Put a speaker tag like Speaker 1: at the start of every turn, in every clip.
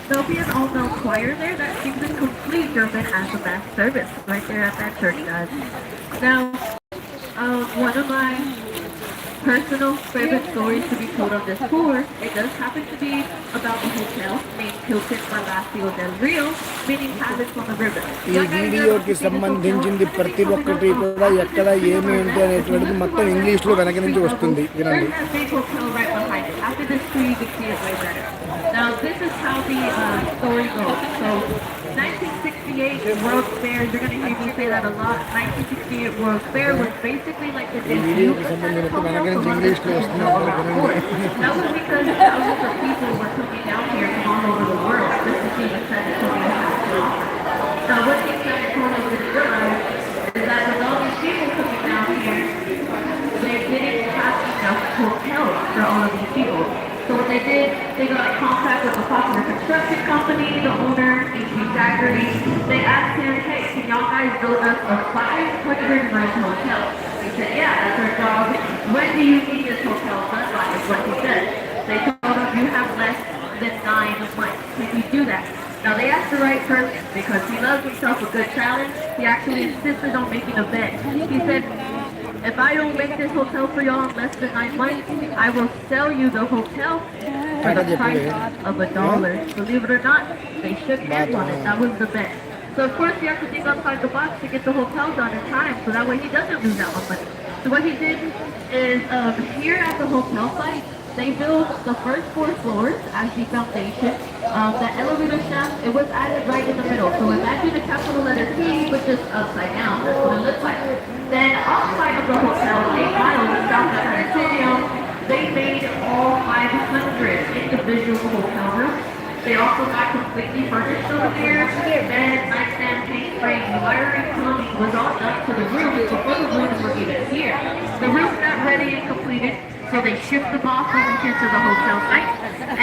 Speaker 1: there'll be an all-male choir there that sings in complete German as a mass service right there at that church, guys. Now, one of my personal favorite stories to be told on this tour, it does happen to be about a hotel named Hilton Palacio del Rio, meaning palace on the river.
Speaker 2: ఈ వీడియోకి సంబంధించింది ప్రతి ఒక్కటి కూడా ఎక్కడ ఏమి ఏంటి అనేటువంటిది మొత్తం ఇంగ్లీష్లో వెనక నుంచి వస్తుంది వినండి.
Speaker 1: Now this is how the story goes. So 1968 World Fair, you're going to hear me say that a lot. 1968 World Fair was basically like the debut. That was because thousands of people were coming down here from all over the world just to see the San Antonio Hotel. Now what the San Antonio didn't realize is that with all these people coming down here, they didn't have enough hotels for all of these people. So what they did, they got in contact with a popular construction company, the owner, H.B. Zachary. They asked him, hey, can y'all guys build us a 500-room hotel? He said, yeah, that's our job. When do you need this hotel done by, is what he said. They told him, you have less than 9 months. Can you do that? Now they asked the right person because he loves himself a good challenge. He actually insisted on making a bet. He said, if I don't make this hotel for y'all in less than 9 months, I will sell you the hotel at the price of $1. Believe it or not, they shook hands on it. That was the bet. So of course you have to think outside the box to get the hotel done in time, so that way he doesn't lose that much money. So what he did is here at the hotel site, they built the first 4 floors as the foundation. The elevator shaft, it was added right in the middle. So imagine a capital letter T, but just upside down. That's what it looks like. Then outside of the hotel, 8 miles south of San Antonio, they made all 500 individual hotel rooms. They also got completely furnished over there. Bed, nightstand, paint, frame, wiring, plumbing was all done to the room before the rooms were even here. The rooms got ready and completed. So they shipped them off over here to the hotel site.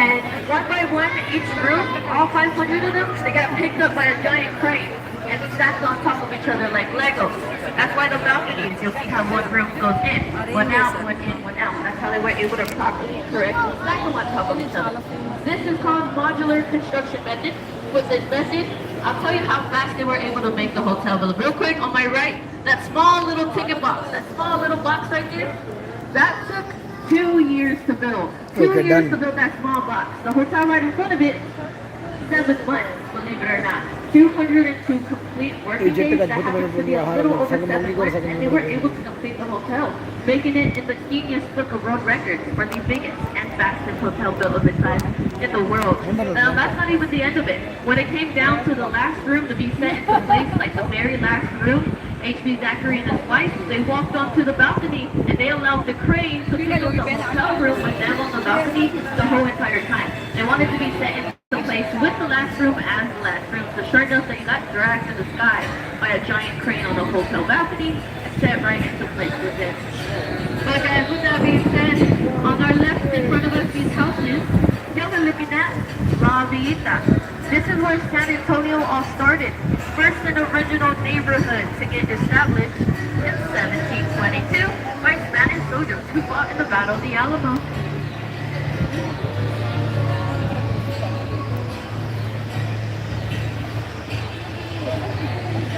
Speaker 1: And one by one, each room, all 500 of them, they got picked up by a giant crane and stacked on top of each other like Legos. That's why the balconies, you'll see how one room goes in, one out, one in, one out. That's how they were able to properly correctly stack them on top of each other. This is called modular construction method. With this method, I'll tell you how fast they were able to make the hotel. But real quick, on my right, that small little ticket box, that small little box right there, that took 2 years to build. 2 years to build that small box. The hotel right in front of it, 7 months, believe it or not. 202 complete working days. That happens to be a little over 7 months, and they were able to complete the hotel, making it in the Guinness Book of World Records for the biggest and fastest hotel built of its size in the world. That's not even the end of it. When it came down to the last room to be set into place, like the very last room, H.B. Zachary and his wife, they walked onto the balcony and they allowed the crane to pick up the hotel room with them on the balcony the whole entire time. They wanted to be set into place with the last room as the last room. So sure enough, they got dragged to the sky by a giant crane on the hotel balcony and set right into place with it. But guys, with that being said, on our left in front of us, these houses, y'all are looking at La Villita. This is where San Antonio all started. First an original neighborhood to get established in 1722 by Spanish soldiers who fought in the Battle of the Alamo.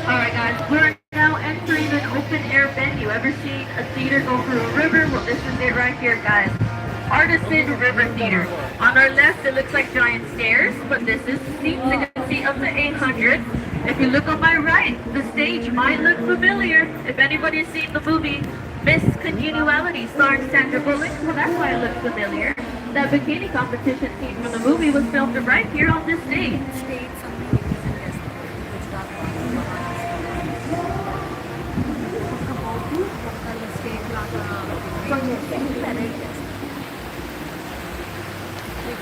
Speaker 1: Alright guys, we're now entering an open air venue. Ever seen a theater go through a river? Well, this is it right here, guys. Artisan River Theater. On our left, it looks like giant stairs, but this is seats that can seat up to 800. If you look on my right, the stage might look familiar. If anybody's seen the movie Miss Congeniality starring Sandra Bullock, well, that's why it looks familiar. That bikini competition scene from the movie was filmed right here on this stage.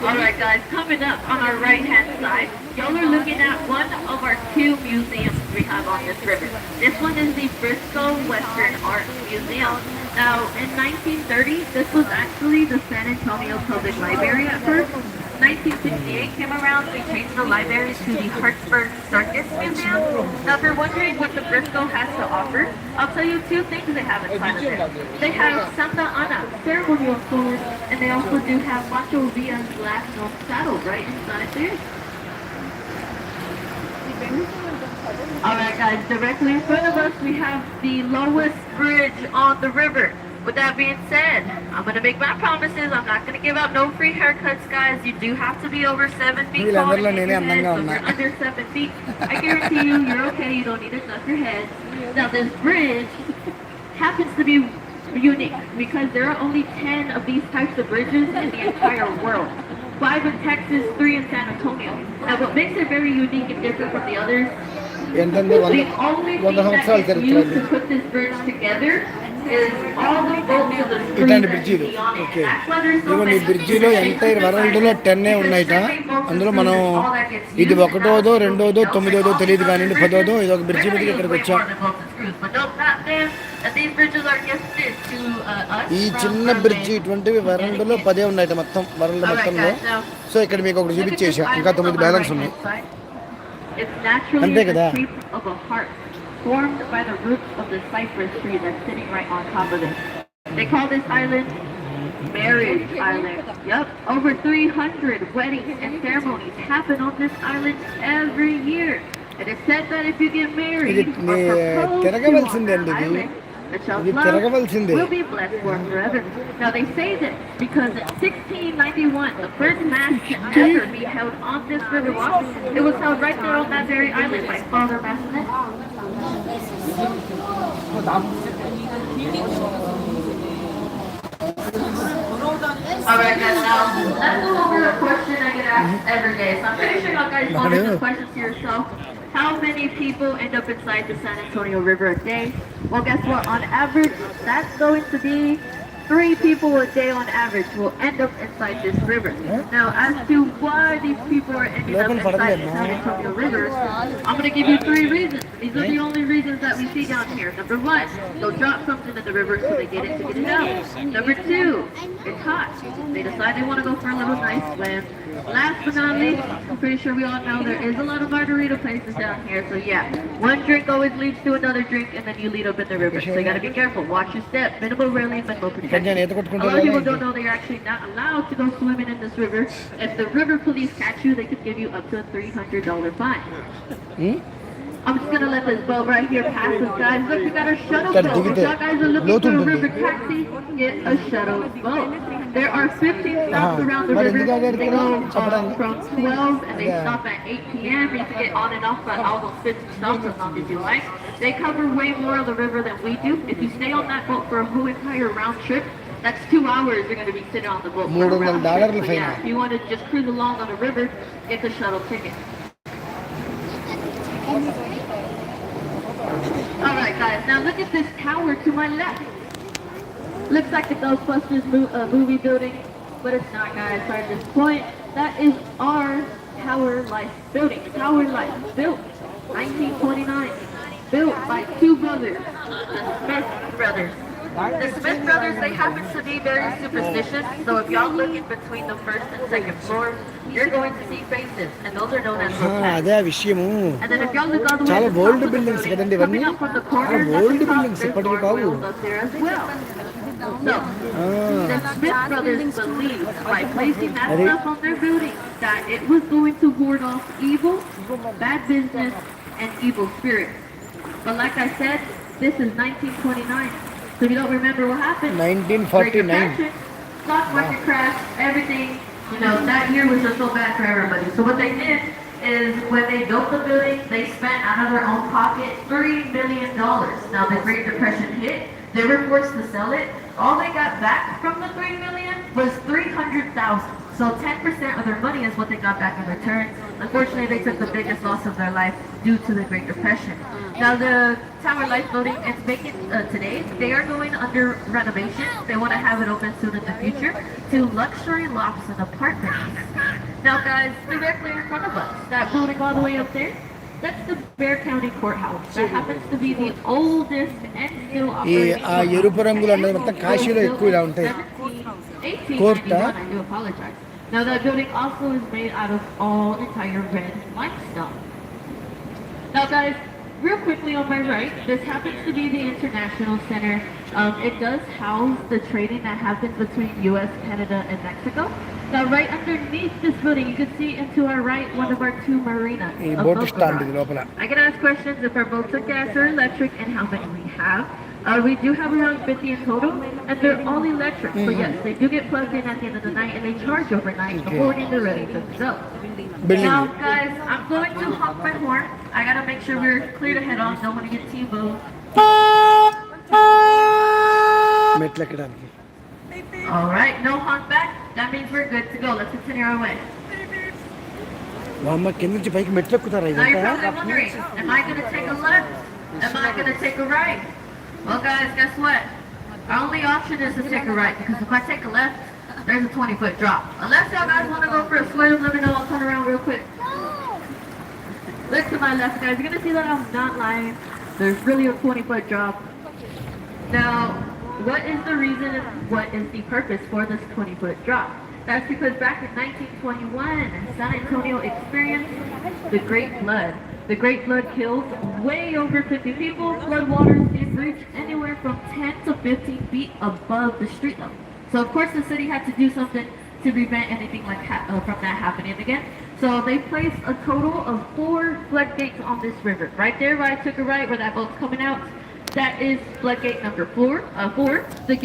Speaker 1: Alright guys, coming up on our right hand side, y'all are looking at one of our 2 museums we have on this river. This one is the Frisco Western Art Museum. Now, in 1930, this was actually the San Antonio Public Library at first. 1968 came around, they changed the library to the Hartsburg Circus Museum. Now, if you're wondering what the Frisco has to offer, I'll tell you 2 things they have inside of it. They have Santa Ana ceremonial swords, and they also do have Pancho Villa's glass dome saddle right inside there. Alright guys, directly in front of us we have the lowest bridge on the river. With that being said, I'm going to make my promises. I'm not going to give out no free haircuts, guys. You do have to be over 7 feet tall to shave your head. So if you're under 7 feet, I guarantee you're okay. You don't need to shave your head. Now this bridge happens to be unique because there are only 10 of these types of bridges in the entire world. 5 in Texas, 3 in San Antonio. Now what makes it very unique and different from the others, the only thing that gets used to put this bridge together is all the bolts of the screws that you see on it. That's why there's so many.
Speaker 2: ఈ బ్రిడ్జిలో entire వరల్డ్లో 10 ఉన్నాయిట. అందులో మనం ఇది ఒకటోదో రెండోదో తొమ్మిదోదో తెలియదు కానీ 10ఓదో ఇది ఒక bridge మీదకి ఇక్కడికి వచ్చాం. ఈ చిన్న బ్రిడ్జి ఇటువంటివి వరల్డ్లో 10 ఉన్నాయిట మొత్తం వరల్డ్ మొత్తంలో. సో ఇక్కడ మీకు ఒకటి చూపించేసా, ఇంకా 9 బ్యాలెన్స్ ఉన్నాయి. అంతే కదా.
Speaker 1: Formed by the roots of the cypress tree that's sitting right on top of it. They call this island Marriage Island. Yup, over 300 weddings and ceremonies happen on this island every year. It is said that if you get married or propose on this island, the child's love will be blessed for forever. Now they say this because in 1691, the first mass to ever be held on this river walk, it was held right there on that very island by Father Bassinet. Alright guys, now let's go over a question I get asked every day. So I'm pretty sure you guys all get this question to yourself. How many people end up inside the San Antonio River a day? Well, guess what? On average, that's going to be 3 people a day on average will end up inside this river. Now, as to why these people are ending up inside the San Antonio River, I'm going to give you 3 reasons. These are the only reasons that we see down here. Number 1, they'll drop something in the river so they get it to get it out. Number 2, it's hot. They decide they want to go for a little nice swim. Last but not least, I'm pretty sure we all know there is a lot of margarita places down here. So yeah, one drink always leads to another drink and then you lead up in the river. So you got to be careful. Watch your step. Minimal railing, minimal protection. A lot of people don't know they're actually not allowed to go swimming in this river. If the river police catch you, they could give you up to a $300 fine. I'm just going to let this boat right here pass us, guys. Look, we got a shuttle boat. If y'all guys are looking for a river taxi, get a shuttle boat. There are 15 stops around the river. They go from 12 and they stop at 8 p.m. You can get on and off at all those 15 stops as long as you like. They cover way more of the river than we do. If you stay on that boat for a whole entire round trip, that's 2 hours you're going to be sitting on the boat for a round trip. So yeah, if you want to just cruise along on the river, get the shuttle ticket. Alright guys, now look at this tower to my left. Looks like the Ghostbusters movie building, but it's not, guys. Sorry to disappoint. That is our Tower Life building. Tower Life, built 1929. Built by 2 brothers, the Smith brothers. The Smith brothers, they happen to be very superstitious, so if y'all look in between the first and second floor, you're going to see faces, and those are known as
Speaker 2: అదే విషయము.
Speaker 1: and then if y'all look all the way
Speaker 2: చాలా
Speaker 1: to the
Speaker 2: old
Speaker 1: top of
Speaker 2: buildings
Speaker 1: the
Speaker 2: కదండి
Speaker 1: building,
Speaker 2: ఇవన్నీ.
Speaker 1: coming up from the corner,
Speaker 2: old buildings ఇప్పటికి కావు.
Speaker 1: up there as well. So, the Smith brothers believed by placing that stuff on their building that it was going to ward off evil, bad business, and evil spirits. But like I said, this is 1929. So if you don't remember what happened,
Speaker 2: 1949.
Speaker 1: Stock market crash, everything, you know, that year was just so bad for everybody. So what they did is when they built the building, they spent out of their own pocket $3 million. Now the Great Depression hit, they were forced to sell it. All they got back from the $3 million was $300,000. So 10% of their money is what they got back in return. Unfortunately, they took the biggest loss of their life due to the Great Depression. Now the Tower Life building, it's vacant today. They are going under renovation. They want to have it open soon in the future to luxury lofts and apartments. Now guys, directly in front of us, that building all the way up there, that's the Bexar County Courthouse. That happens to be the oldest and still operating.
Speaker 2: ఆ ఎరుపు రంగులు అన్నది మొత్తం కాశీలో ఎక్కువ ఇలా ఉంటాయి.
Speaker 1: 1891, I do apologize. Now that building also is made out of all entire red limestone. Now guys, real quickly on my right, this happens to be the International Center. It does house the trading that happens between U.S., Canada, and Mexico. Now, right underneath this building, you can see into our right one of our two marinas.
Speaker 2: ఈ
Speaker 1: a
Speaker 2: boat
Speaker 1: boat
Speaker 2: stand
Speaker 1: garage.
Speaker 2: ఇది లోపల.
Speaker 1: I can ask questions if our boats are gas or electric and how many we have. We do have around 50 in total, and they're all electric. But yes, they do get plugged in at the end of the night, and they charge overnight. The morning they're ready to go.
Speaker 2: Building.
Speaker 1: Now, guys, I'm going to honk my horn. I gotta make sure we're clear to head on. Don't want to get T-bowed.
Speaker 2: మెట్లు ఎక్కడానికి.
Speaker 1: All right, no honk back. That means we're good to go. Let's continue our way.
Speaker 2: అమ్మ కింద నుంచి పైకి మెట్లు ఎక్కుతారా
Speaker 1: Now you're
Speaker 2: ఇదంతా?
Speaker 1: probably wondering, am I gonna take a left? Am I gonna take a right? Well, guys, guess what? Our only option is to take a right, because if I take a left, there's a 20-foot drop. Unless y'all guys want to go for a swim, let me know. I'll turn around real quick. Look to my left, guys. You're gonna see that I'm not lying. There's really a 20-foot drop. Now, what is the reason and what is the purpose for this 20-foot drop? That's because back in 1921, San Antonio experienced the Great Flood. The Great Flood killed way over 50 people. Flood waters can reach anywhere from 10 to 15 feet above the street level. So of course the city had to do something to prevent anything like from that happening again. So they placed a total of 4 floodgates on this river. Right there where I took a right, where that boat's coming out, that is floodgate number 4. The